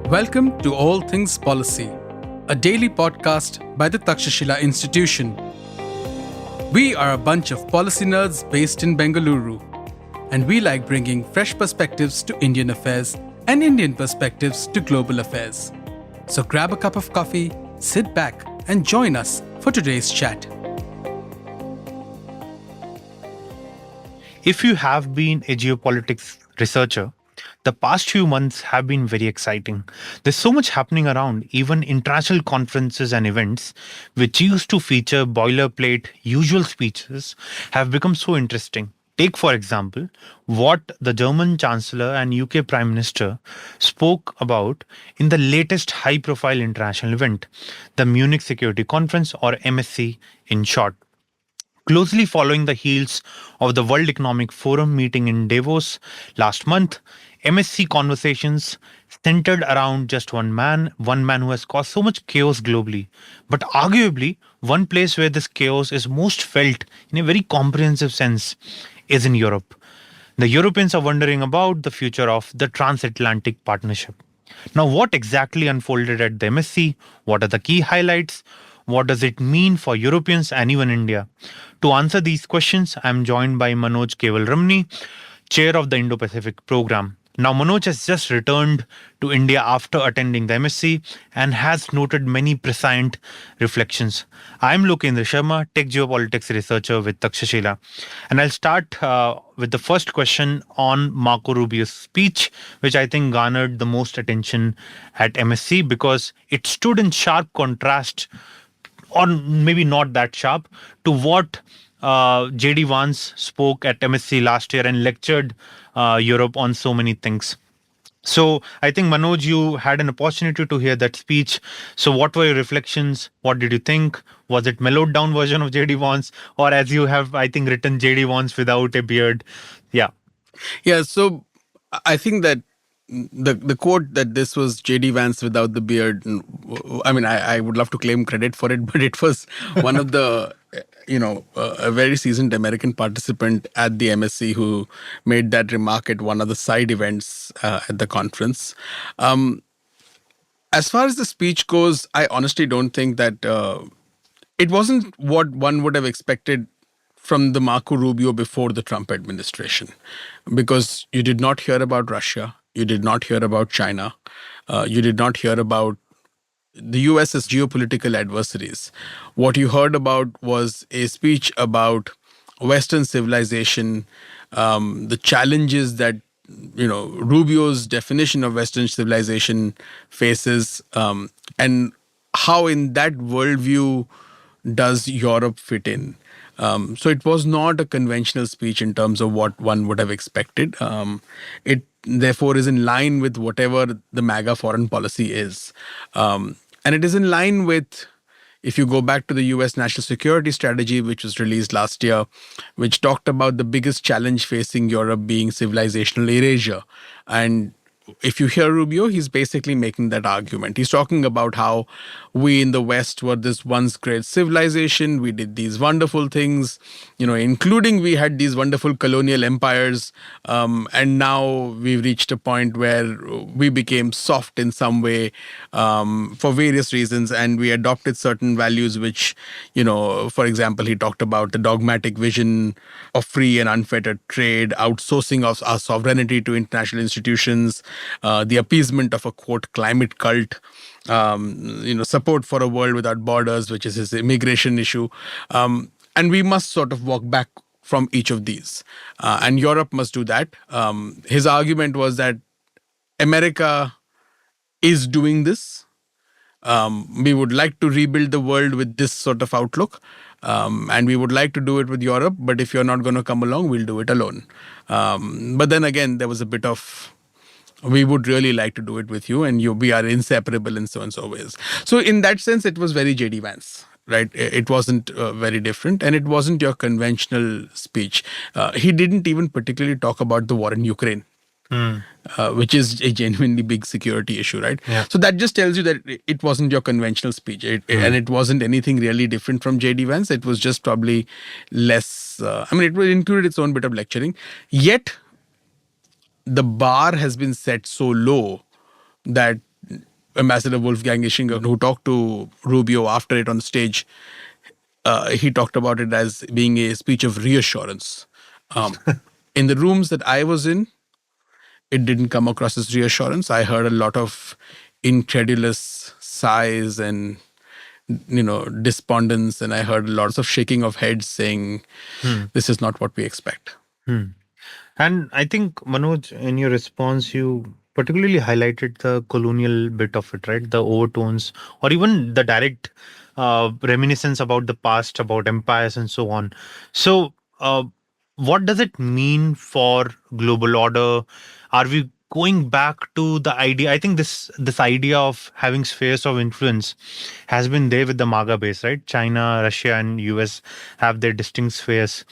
Welcome to All Things Policy, a daily podcast by the Takshashila Institution. We are a bunch of policy nerds based in Bengaluru, and we like bringing fresh perspectives to Indian affairs and Indian perspectives to global affairs. So grab a cup of coffee, sit back, and join us for today's chat. If you have been a geopolitics researcher, the past few months have been very exciting. There's so much happening around, even international conferences and events, which used to feature boilerplate, usual speeches, have become so interesting. Take, for example, what the German Chancellor and UK Prime Minister spoke about in the latest high profile international event, the Munich Security Conference, or MSC in short. Closely following the heels of the World Economic Forum meeting in Davos last month, MSC conversations centered around just one man who has caused so much chaos globally. But arguably, one place where this chaos is most felt in a very comprehensive sense is in Europe. The Europeans are wondering about the future of the transatlantic partnership. Now, what exactly unfolded at the MSC? What are the key highlights? What does it mean for Europeans and even India? To answer these questions, I am joined by Manoj Kewalramani, chair of the Indo-Pacific Programme. Now, Manoj has just returned to India after attending the MSC and has noted many prescient reflections. I am Lokendra Sharma, tech geopolitics researcher with Takshashila. And I'll start with the first question on Marco Rubio's speech, which I think garnered the most attention at MSC because it stood in sharp contrast, or maybe not that sharp, to what J.D. Vance spoke at MSC last year and lectured Europe on so many things. So I think, Manoj, you had an opportunity to hear that speech. So what were your reflections? What did you think? Was it mellowed down version of J.D. Vance? Or as you have, I think, written J.D. Vance without a beard? Yeah. Yeah, so I think that the quote that this was J.D. Vance without the beard, I mean, I would love to claim credit for it, but it was one of the, a very seasoned American participant at the MSC who made that remark at one of the side events at the conference. As far as the speech goes, I honestly don't think that it wasn't what one would have expected from the Marco Rubio before the Trump administration, because you did not hear about Russia, you did not hear about China, you did not hear about the US as geopolitical adversaries. What you heard about was a speech about Western civilization, the challenges that Rubio's definition of Western civilization faces, and how in that worldview does Europe fit in. So it was not a conventional speech in terms of what one would have expected. It therefore is in line with whatever the MAGA foreign policy is. And it is in line with, if you go back to the US national security strategy, which was released last year, which talked about the biggest challenge facing Europe being civilizational erasure. And if you hear Rubio, he's basically making that argument. He's talking about how we in the West were this once great civilization. We did these wonderful things, including we had these wonderful colonial empires. And now we've reached a point where we became soft in some way for various reasons. And we adopted certain values, which, for example, he talked about the dogmatic vision of free and unfettered trade, outsourcing of our sovereignty to international institutions, the appeasement of a, quote, climate cult, support for a world without borders, which is his immigration issue. And we must sort of walk back from each of these. And Europe must do that. His argument was that America is doing this. We would like to rebuild the world with this sort of outlook. And we would like to do it with Europe. But if you're not going to come along, we'll do it alone. But then again, there was a bit of, we would really like to do it with you, and we are inseparable in so and so ways. So in that sense, it was very J.D. Vance, right? It wasn't very different, and it wasn't your conventional speech. He didn't even particularly talk about the war in Ukraine, which is a genuinely big security issue, right? Yeah. So that just tells you that it wasn't your conventional speech, and it wasn't anything really different from J.D. Vance. It was just probably less, it included its own bit of lecturing. Yet, the bar has been set so low that Ambassador Wolfgang Ischinger, who talked to Rubio after it on stage, he talked about it as being a speech of reassurance. Um, in the rooms that I was in, it didn't come across as reassurance. I heard a lot of incredulous sighs and despondence, and I heard lots of shaking of heads saying, "This is not what we expect." And I think, Manoj, in your response, you particularly highlighted the colonial bit of it, right? The overtones, or even the direct reminiscence about the past, about empires, and so on. So, what does it mean for global order? Are we going back to the idea? I think this idea of having spheres of influence has been there with the MAGA base, right? China, Russia, and US have their distinct spheres.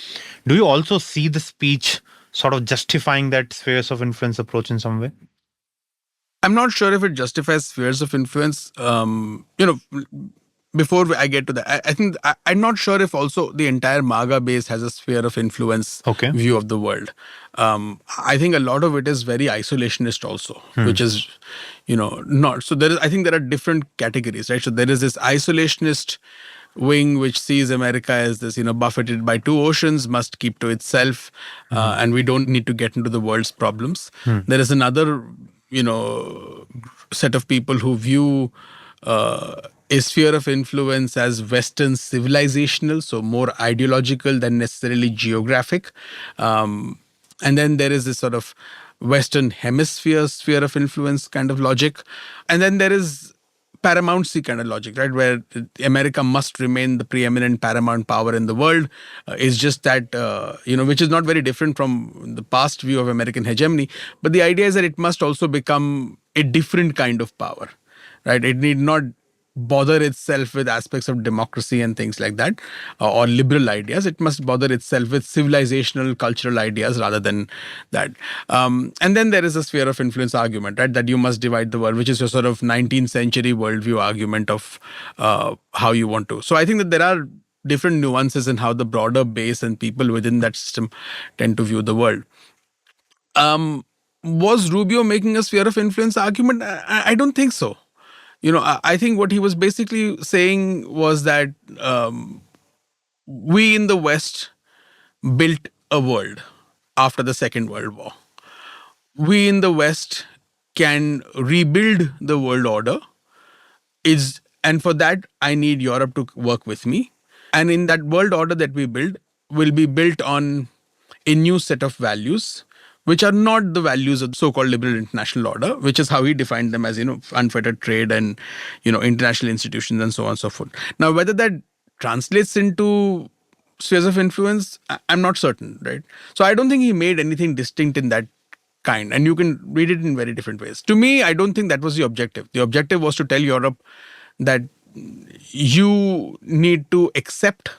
Do you also see the speech sort of justifying that spheres of influence approach in some way? I'm not sure if it justifies spheres of influence. Before I get to that, I think I'm not sure if also the entire MAGA base has a sphere of influence Okay. view of the world. I think a lot of it is very isolationist also, which is, not. So there is, I think there are different categories, right? So there is this isolationist wing which sees America as this, buffeted by two oceans, must keep to itself, and we don't need to get into the world's problems. There is another, set of people who view a sphere of influence as Western civilizational, so more ideological than necessarily geographic. And then there is this sort of Western hemisphere sphere of influence kind of logic. And then there is paramountcy kind of logic, right? Where America must remain the preeminent paramount power in the world. It's just that, which is not very different from the past view of American hegemony. But the idea is that it must also become a different kind of power, right? It need not bother itself with aspects of democracy and things like that, or liberal ideas. It must bother itself with civilizational, cultural ideas rather than that. And then there is a sphere of influence argument, right? That you must divide the world, which is your sort of 19th century worldview argument of how you want to. So I think that there are different nuances in how the broader base and people within that system tend to view the world. Was Rubio making a sphere of influence argument? I don't think so. I think what he was basically saying was that we in the West built a world after the Second World War. We in the West can rebuild the world order. And for that, I need Europe to work with me. And in that world order that we build will be built on a new set of values, which are not the values of the so-called liberal international order, which is how he defined them as, unfettered trade and, international institutions and so on and so forth. Now, whether that translates into spheres of influence, I'm not certain, right? So I don't think he made anything distinct in that kind. And you can read it in very different ways. To me, I don't think that was the objective. The objective was to tell Europe that you need to accept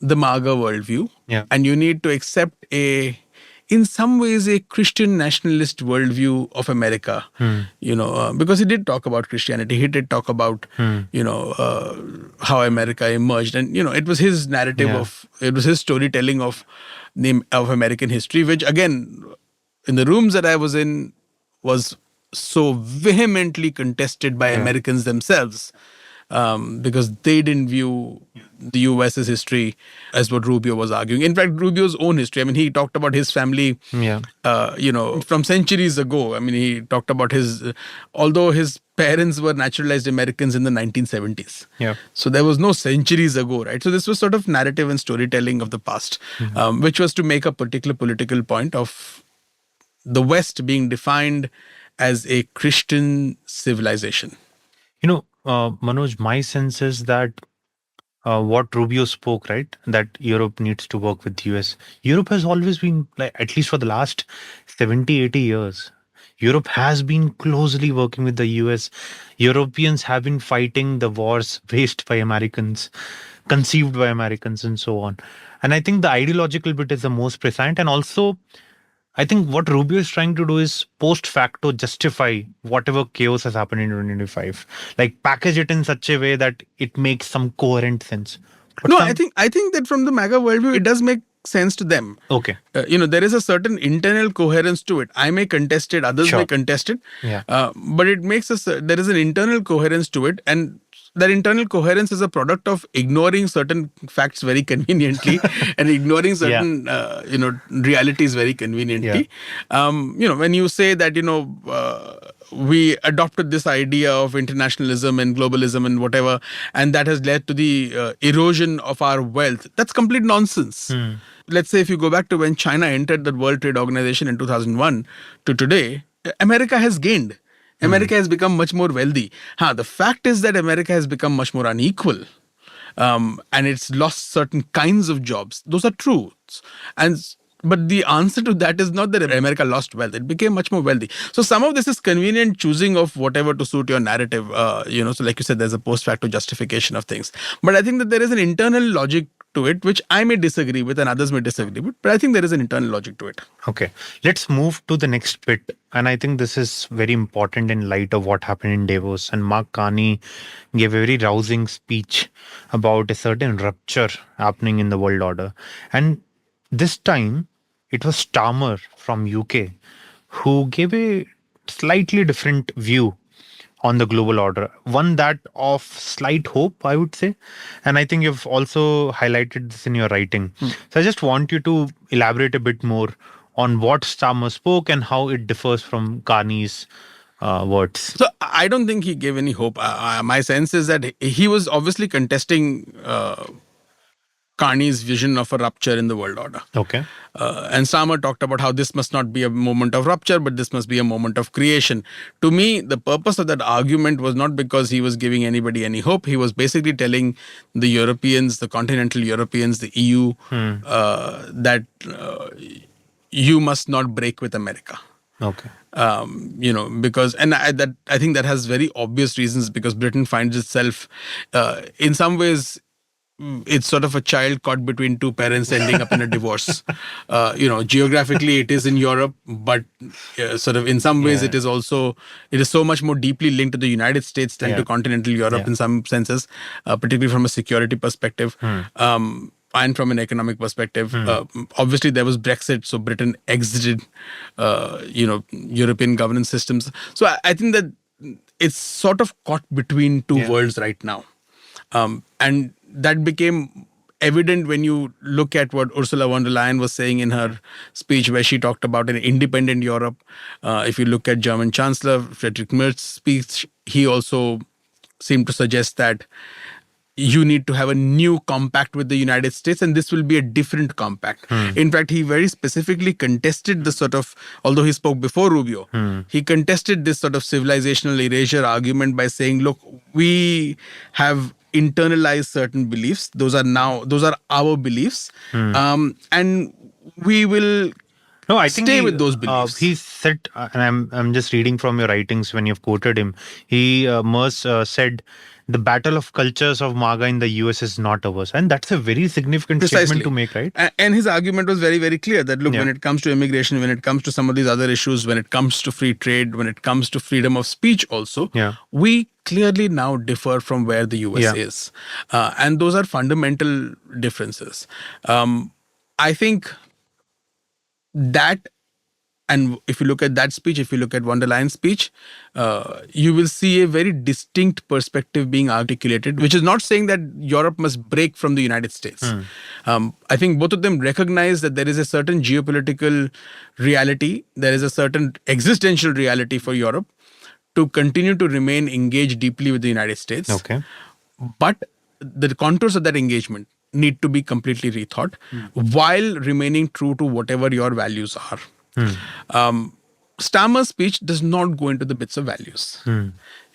the MAGA worldview, and you need to accept in some ways a Christian nationalist worldview of America, because he did talk about Christianity. He did talk about, how America emerged. And, it was his narrative it was his storytelling of American history, which again, in the rooms that I was in, was so vehemently contested by Americans themselves. Because they didn't view the US's history as what Rubio was arguing. In fact, Rubio's own history, he talked about his family, from centuries ago. He talked about although his parents were naturalized Americans in the 1970s. So there was no centuries ago, right? So this was sort of narrative and storytelling of the past, which was to make a particular political point of the West being defined as a Christian civilization. Manoj, my sense is that what Rubio spoke, right, that Europe needs to work with the US. Europe has always been, like, at least for the last 70, 80 years, Europe has been closely working with the US. Europeans have been fighting the wars waged by Americans, conceived by Americans, and so on. And I think the ideological bit is the most prescient. And also, I think what Rubio is trying to do is post facto justify whatever chaos has happened in 2025. Like, package it in such a way that it makes some coherent sense. But I think that from the MAGA worldview, it does make sense to them. Okay. There is a certain internal coherence to it. I may contest it, others may Sure. contest it, Yeah. but it makes us. There is an internal coherence to it, and that internal coherence is a product of ignoring certain facts very conveniently and ignoring certain realities very conveniently. When you say that we adopted this idea of internationalism and globalism and whatever, and that has led to the erosion of our wealth, that's complete nonsense. Let's say if you go back to when China entered the World Trade Organization in 2001 to today, America has gained. America has become much more wealthy. The fact is that America has become much more unequal. And it's lost certain kinds of jobs. Those are truths. But the answer to that is not that America lost wealth. It became much more wealthy. So some of this is convenient choosing of whatever to suit your narrative. So like you said, there's a post facto justification of things. But I think that there is an internal logic to it, which I may disagree with and others may disagree with. But I think there is an internal logic to it. Okay, let's move to the next bit. And I think this is very important in light of what happened in Davos. And Mark Carney gave a very rousing speech about a certain rupture happening in the world order. And this time, it was Starmer from UK who gave a slightly different view on the global order, one that of slight hope, I would say. And I think you've also highlighted this in your writing. So I just want you to elaborate a bit more on what Starmer spoke and how it differs from Carney's words. So I don't think he gave any hope. My sense is that he was obviously contesting Carney's vision of a rupture in the world order. Okay. And Starmer talked about how this must not be a moment of rupture, but this must be a moment of creation. To me, the purpose of that argument was not because he was giving anybody any hope. He was basically telling the Europeans, the continental Europeans, the EU, that you must not break with America. Okay. Because I think that has very obvious reasons, because Britain finds itself in some ways, it's sort of a child caught between two parents ending up in a divorce. Geographically it is in Europe, but sort of in some ways it is so much more deeply linked to the United States than to continental Europe in some senses, particularly from a security perspective. And from an economic perspective. Obviously there was Brexit, so Britain exited European governance systems. So I think that it's sort of caught between two worlds right now. And that became evident when you look at what Ursula von der Leyen was saying in her speech, where she talked about an independent Europe. If you look at German Chancellor Friedrich Merz's speech, he also seemed to suggest that you need to have a new compact with the United States, and this will be a different compact. In fact, he very specifically contested the sort of, although he spoke before Rubio, he contested this sort of civilizational erasure argument by saying, look, we have internalized certain beliefs. Those are our beliefs. And we will stay with those beliefs. He said, and I'm just reading from your writings when you've quoted him, Merz said, the battle of cultures of MAGA in the US is not ours. And that's a very significant statement to make, right? And his argument was very, very clear that, look, when it comes to immigration, when it comes to some of these other issues, when it comes to free trade, when it comes to freedom of speech also, we clearly now differ from where the US is. And those are fundamental differences. I think that, and if you look at that speech, if you look at von der Leyen's speech, you will see a very distinct perspective being articulated, which is not saying that Europe must break from the United States. I think both of them recognize that there is a certain geopolitical reality, there is a certain existential reality for Europe to continue to remain engaged deeply with the United States. Okay. But the contours of that engagement need to be completely rethought while remaining true to whatever your values are. Starmer's speech does not go into the bits of values.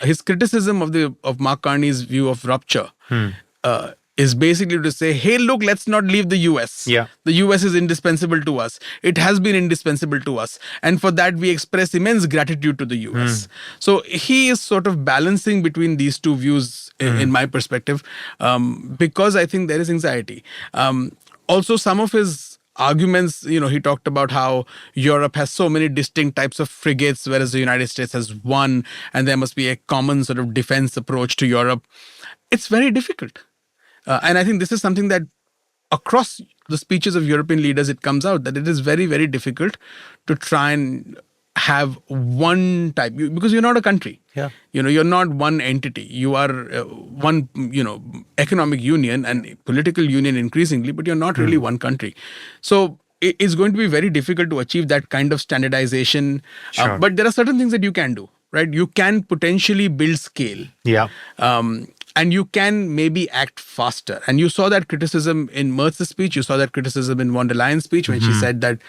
His criticism of Mark Carney's view of rupture is basically to say, hey, look, let's not leave the US. The US is indispensable to us. It has been indispensable to us. And for that, we express immense gratitude to the US. So he is sort of balancing between these two views in my perspective, because I think there is anxiety. Also, some of his arguments, he talked about how Europe has so many distinct types of frigates, whereas the United States has one, and there must be a common sort of defense approach to Europe. It's very difficult. And I think this is something that across the speeches of European leaders, it comes out that it is very, very difficult to try and have one type, because you're not a country. Yeah. You're not one entity. You are one, economic union and political union increasingly, but you're not really one country. So it's going to be very difficult to achieve that kind of standardization. Sure. But there are certain things that you can do, right? You can potentially build scale. Yeah. And you can maybe act faster. And you saw that criticism in Merz's speech. You saw that criticism in von der Leyen's speech when she said that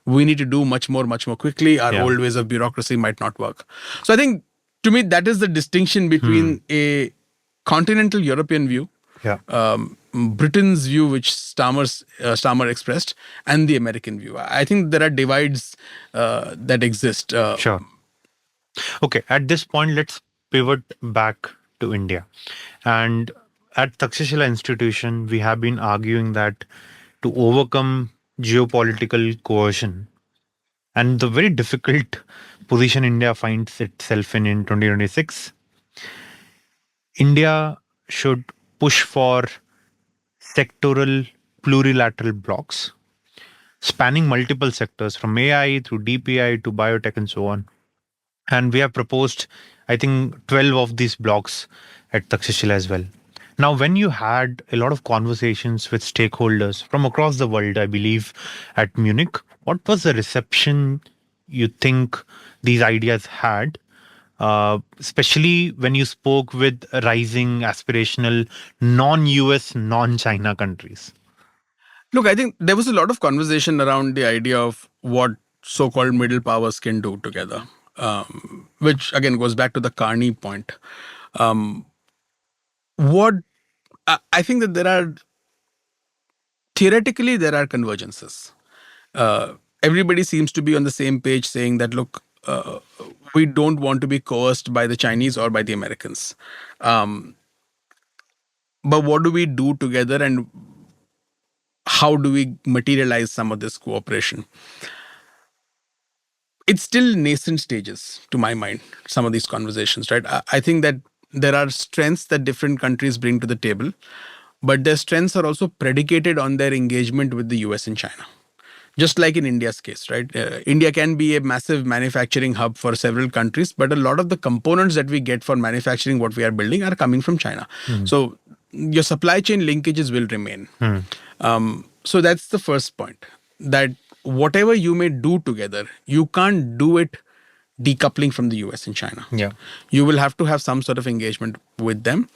we need to do much more quickly. Our old ways of bureaucracy might not work. So I think, to me, that is the distinction between a continental European view, Britain's view, which Starmer expressed, and the American view. I think there are divides that exist. Sure. Okay, at this point, let's pivot back to India. And at Takshashila Institution, we have been arguing that to overcome geopolitical coercion and the very difficult position India finds itself in 2026, India should push for sectoral plurilateral blocks spanning multiple sectors from AI through DPI to biotech and so on. And we have proposed, I think, 12 of these blocks at Takshashila as well. Now, when you had a lot of conversations with stakeholders from across the world, I believe, at Munich, what was the reception you think these ideas had, especially when you spoke with rising aspirational non-US, non-China countries? Look, I think there was a lot of conversation around the idea of what so-called middle powers can do together, which again goes back to the Carney point. I think that theoretically there are convergences. Everybody seems to be on the same page saying that, look, we don't want to be coerced by the Chinese or by the Americans. But what do we do together, and how do we materialize some of this cooperation? It's still nascent stages, to my mind, some of these conversations, right? I think that there are strengths that different countries bring to the table, but their strengths are also predicated on their engagement with the US and China. Just like in India's case, right? India can be a massive manufacturing hub for several countries, but a lot of the components that we get for manufacturing what we are building are coming from China. So your supply chain linkages will remain. So that's the first point, that whatever you may do together, you can't do it decoupling from the US and China. Yeah. You will have to have some sort of engagement with them.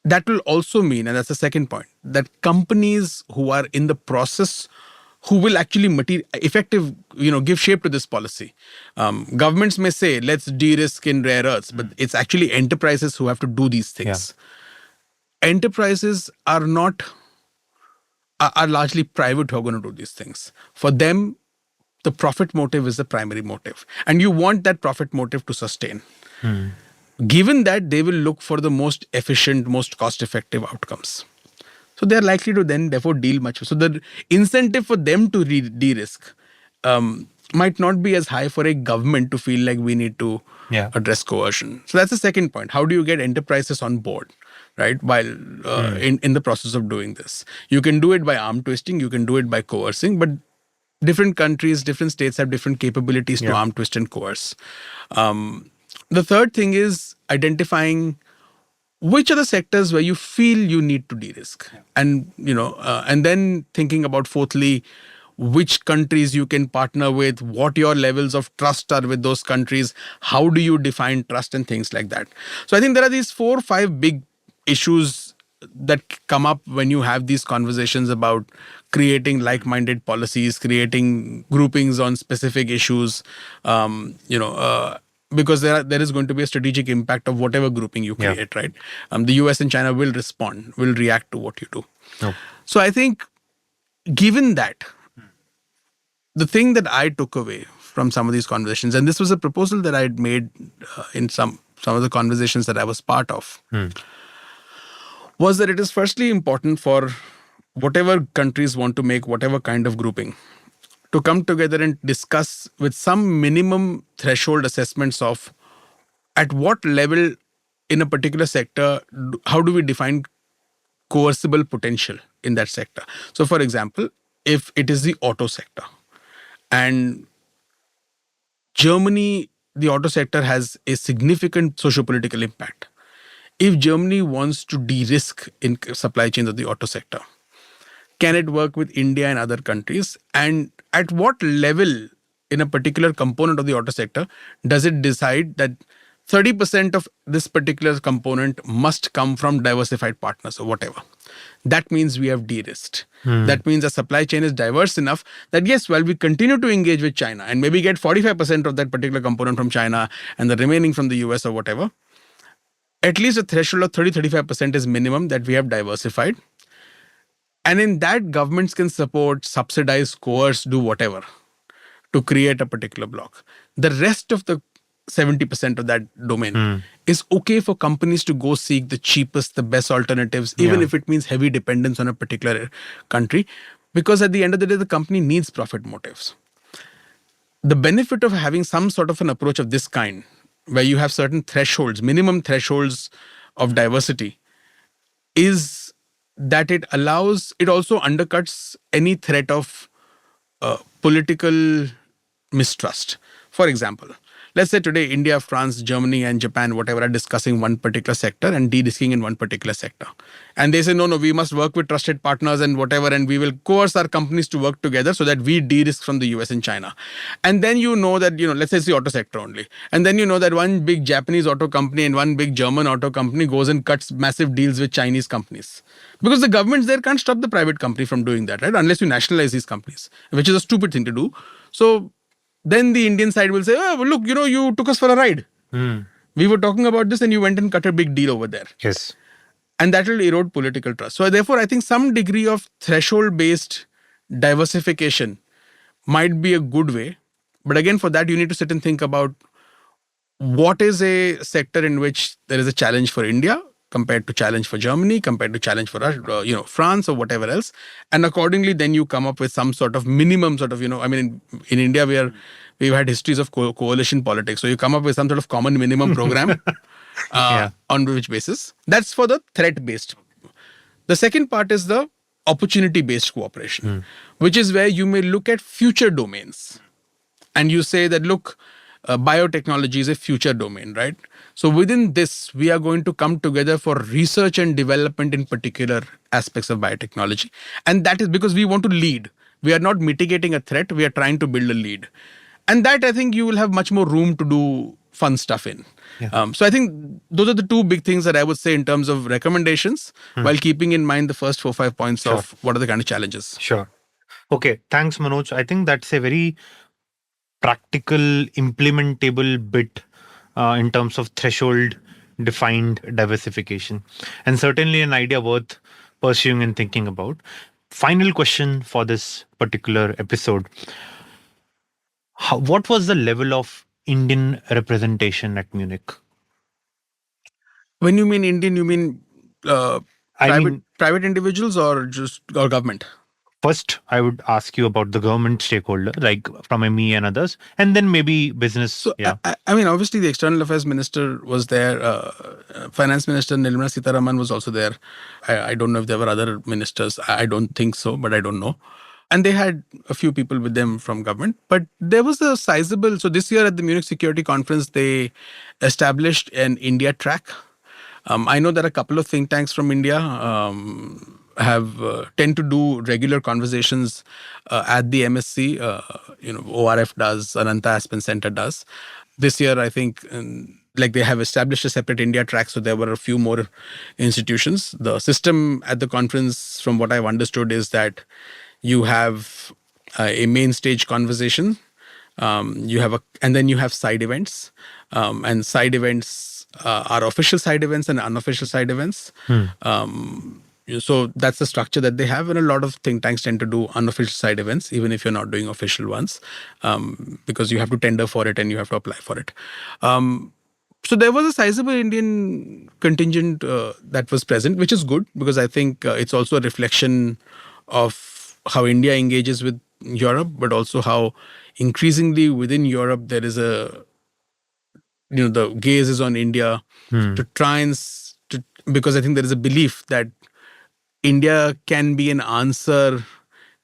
That will also mean, and that's the second point, that companies who are in the process, who will actually give shape to this policy. Governments may say, let's de-risk in rare earths, but it's actually enterprises who have to do these things. Enterprises are largely private who are going to do these things. For them, the profit motive is the primary motive. And you want that profit motive to sustain. Given that, they will look for the most efficient, most cost-effective outcomes. So they're likely to then therefore deal much. So the incentive for them to de-risk might not be as high for a government to feel like we need to address coercion. So that's the second point. How do you get enterprises on board, right? While in the process of doing this, you can do it by arm twisting, you can do it by coercing, but different countries, different states have different capabilities to arm twist and coerce. The third thing is identifying which are the sectors where you feel you need to de-risk, and then thinking about fourthly, which countries you can partner with, what your levels of trust are with those countries, how do you define trust, and things like that. So I think there are these 4 or 5 big issues that come up when you have these conversations about creating like-minded policies, creating groupings on specific issues, because there is going to be a strategic impact of whatever grouping you create, right? The US and China will react to what you do. So I think, given that, the thing that I took away from some of these conversations, and this was a proposal that I had made in some of the conversations that I was part of, was that it is firstly important for whatever countries want to make whatever kind of grouping to come together and discuss with some minimum threshold assessments of at what level in a particular sector, how do we define coercible potential in that sector. So, for example, if it is the auto sector, and Germany, the auto sector has a significant socio-political impact. If Germany wants to de-risk in supply chains of the auto sector, can it work with India and other countries? And at what level in a particular component of the auto sector does it decide that 30% of this particular component must come from diversified partners or whatever? That means we have de-risked. That means the supply chain is diverse enough that yes, while we continue to engage with China and maybe get 45% of that particular component from China and the remaining from the US or whatever, at least a threshold of 30-35% is minimum that we have diversified. And in that, governments can support, subsidize, coerce, do whatever to create a particular block. The rest of the 70% of that domain is okay for companies to go seek the cheapest, the best alternatives, even if it means heavy dependence on a particular country, because at the end of the day, the company needs profit motives. The benefit of having some sort of an approach of this kind, where you have certain thresholds, minimum thresholds of diversity, is that it also undercuts any threat of political mistrust. For example, let's say today India, France, Germany and Japan, whatever, are discussing one particular sector and de-risking in one particular sector. And they say, no, we must work with trusted partners and whatever, and we will coerce our companies to work together so that we de-risk from the US and China. And then that, let's say it's the auto sector only. And then that one big Japanese auto company and one big German auto company goes and cuts massive deals with Chinese companies. Because the governments there can't stop the private company from doing that, right? Unless you nationalize these companies, which is a stupid thing to do. So then the Indian side will say, oh, well, look, you took us for a ride. We were talking about this and you went and cut a big deal over there. Yes. And that will erode political trust. So therefore, I think some degree of threshold-based diversification might be a good way. But again, for that, you need to sit and think about what is a sector in which there is a challenge for India compared to challenge for Germany, compared to challenge for France or whatever else. And accordingly, then you come up with some sort of minimum sort of, in India, we've had histories of coalition politics. So you come up with some sort of common minimum program on which basis. That's for the threat-based. The second part is the opportunity-based cooperation, which is where you may look at future domains. And you say that, look, biotechnology is a future domain, right? So within this, we are going to come together for research and development in particular aspects of biotechnology. And that is because we want to lead. We are not mitigating a threat. We are trying to build a lead. And that, I think, you will have much more room to do fun stuff in. Yeah. So I think those are the two big things that I would say in terms of recommendations, while keeping in mind the first 4-5 points of what are the kind of challenges. Sure. Okay. Thanks, Manoj. I think that's a very practical, implementable bit in terms of threshold defined diversification, and certainly an idea worth pursuing and thinking about. Final question for this particular episode. What was the level of Indian representation at Munich? When you mean Indian, you mean private individuals or government? First, I would ask you about the government stakeholder, like from ME and others, and then maybe business. So, obviously, the External Affairs Minister was there. Finance Minister Nirmala Sitharaman was also there. I don't know if there were other ministers. I don't think so, but I don't know. And they had a few people with them from government. But there was a sizable... So this year at the Munich Security Conference, they established an India track. I know there are a couple of think tanks from India tend to do regular conversations at the MSC. ORF does, Ananta Aspen Center does. This year, I think, they have established a separate India track, so there were a few more institutions. The system at the conference, from what I've understood, is that you have a main stage conversation, and then you have side events, and side events are official side events and unofficial side events. So that's the structure that they have, and a lot of think tanks tend to do unofficial side events, even if you're not doing official ones, because you have to tender for it and you have to apply for it. So there was a sizable Indian contingent that was present, which is good, because I think it's also a reflection of how India engages with Europe, but also how increasingly within Europe there is the gaze is on India to try and because I think there is a belief that India can be an answer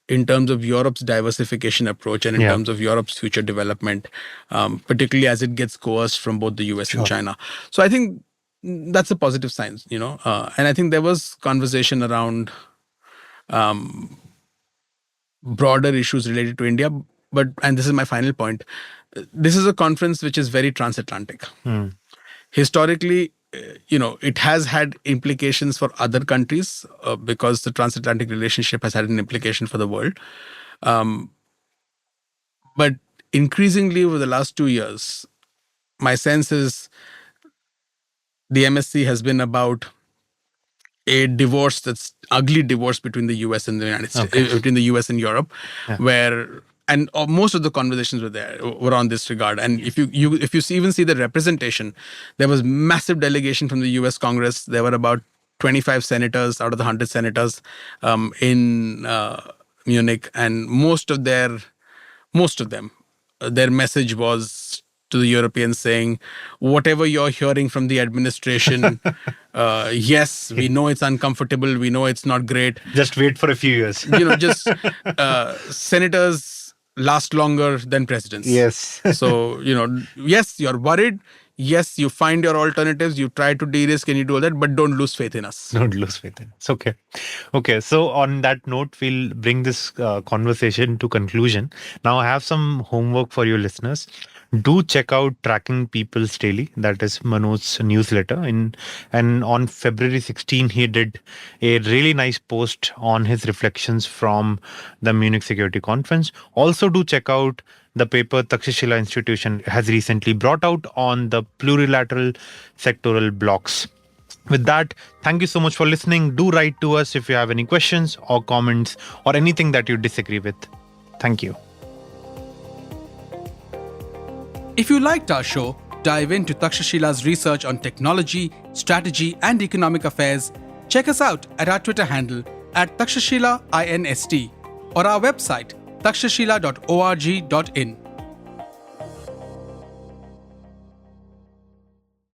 in terms of Europe's diversification approach and in Yeah. terms of Europe's future development, particularly as it gets coerced from both the US and Sure. China. So I think that's a positive sign, and I think there was conversation around broader issues related to India. And this is my final point, this is a conference which is very transatlantic. Historically, it has had implications for other countries because the transatlantic relationship has had an implication for the world. But increasingly over the last 2 years, my sense is the MSC has been about a divorce, that's ugly divorce between the US and the United States, between the US and Europe, where most of the conversations were on this regard. And if you even see the representation, there was massive delegation from the US Congress. There were about 25 senators out of the 100 senators in Munich, and most of them, their message was to the Europeans saying, whatever you're hearing from the administration, yes, we know it's uncomfortable, we know it's not great. Just wait for a few years. Senators last longer than presidents. Yes. So, yes, you're worried. Yes, you find your alternatives, you try to de-risk and you do all that, but don't lose faith in us. Don't lose faith in us. Okay. Okay. So on that note, we'll bring this conversation to conclusion. Now I have some homework for you listeners. Do check out Tracking People's Daily. That is Manoj's newsletter. And on February 16, he did a really nice post on his reflections from the Munich Security Conference. Also do check out the paper Takshashila Institution has recently brought out on the plurilateral sectoral blocks. With that, thank you so much for listening. Do write to us if you have any questions or comments or anything that you disagree with. Thank you. If you liked our show, dive into Takshashila's research on technology, strategy, and economic affairs. Check us out at our Twitter handle @TakshashilaInst or our website takshashila.org.in.